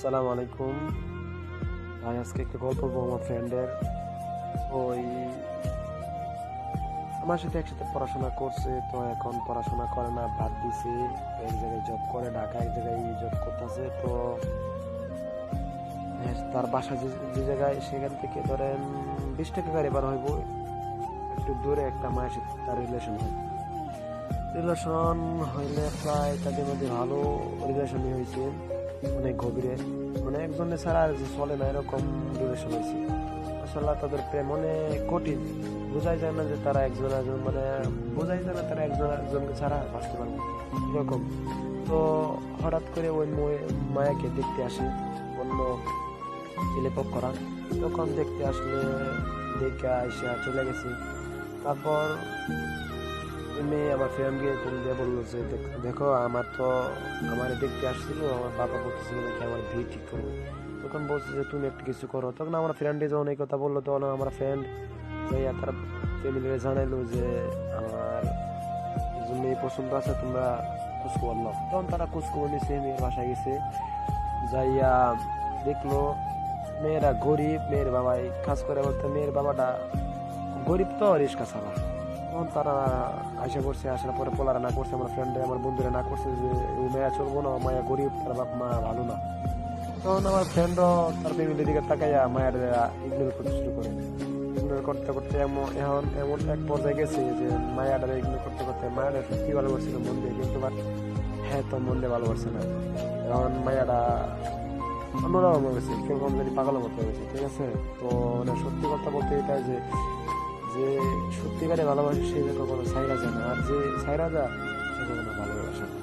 আসসালামু আলাইকুম ভাই। আজকে একটা গল্প বলবো আমার ফ্রেন্ডের। ওই আমার সাথে একসাথে পড়াশোনা করছে, তো এখন পড়াশোনা করে না, বাদ দিছে। এক জায়গায় জব করে, ঢাকা এক জায়গায় জব করতেছে। তো তার বাসা যে যে জায়গায়, সেখান থেকে ধরেন 20 টাকা গাড়ি বার হইব, একটু দূরে একটা মায়ের সাথে তার রিলেশন হইলে প্রায় তাদের মধ্যে ভালো রিলেশনই হয়েছে, অনেক গভীরে, মানে একজনের ছাড়া আর যে চলে না এরকম রিলেশন হয়েছে। মাশাআল্লাহ, তাদের প্রেম অনেক কঠিন, বোঝাই যায় না যে তারা একজন একজন, মানে বোঝাই যায় না তারা একজন একজনকে ছাড়া বাঁচতে পারবে এরকম। তো হঠাৎ করে ওই মায়াকে দেখতে আসে অন্য ছেলে পক্ষরা, তখন দেখতে আসলে দেখে এসে চলে গেছে। তারপর মেয়ে আমার ফ্রেন্ডকে ফোন দিয়ে বললো যে দেখো আমার তো আমার দেখতে আসছিল, আমার বাবা বলতেছিল নাকি আমার বিয়ে ঠিক করবো। তখন বলছে যে তুমি একটু কিছু করো। তখন আমার ফ্রেন্ডে যখন এই কথা বললো, তখন আমার ফ্রেন্ড যাইয়া তার ফ্যামিলিকে জানাইলো যে আমার মেয়ে পছন্দ আছে, তোমরা খোঁজখবর নাও। তখন তারা খোঁজখবর নিছে, মেয়ের বাসায় গেছে, যাইয়া দেখলো মেয়েরা গরিব, মেয়ের বাবাই কাজ করে, বলতে মেয়ের বাবাটা গরিব, তো রিস্কা চালা। তখন তারা আশা করছে, আসার পরে পোলারা না করছে, আমার ফ্রেন্ডে আমার বন্ধুরা না করছে যে ও মায়া চলবো না, মায়া গরিব, তার বাপ মা ভালো না। তখন আমার ফ্রেন্ডও তার ফ্যামিলির দিকে তাকাইয়া মায়ের ইগনোর করতে শুরু করে। ইগনোর করতে করতে এখন এমন এক পর্যায়ে গেছে যে মায়াটারে ইগনোর করতে করতে মায়াটা সত্যি ভালোবাসছিল মন দিয়ে, কিন্তু বাট হ্যাঁ তো মন দিয়ে ভালোবাসছে না। এখন মায়াটা অন্যরকম হয়ে গেছে, কিরকম জানি পাগলের মতো হয়ে গেছে, ঠিক আছে। তো মানে সত্যি কথা বলতে এটা যে যে সত্যিকারে ভালোবাসে সে কখনো ছাইরা যায় না, আর যে ছাইরা যায় সে কখনো ভালোবাসে না।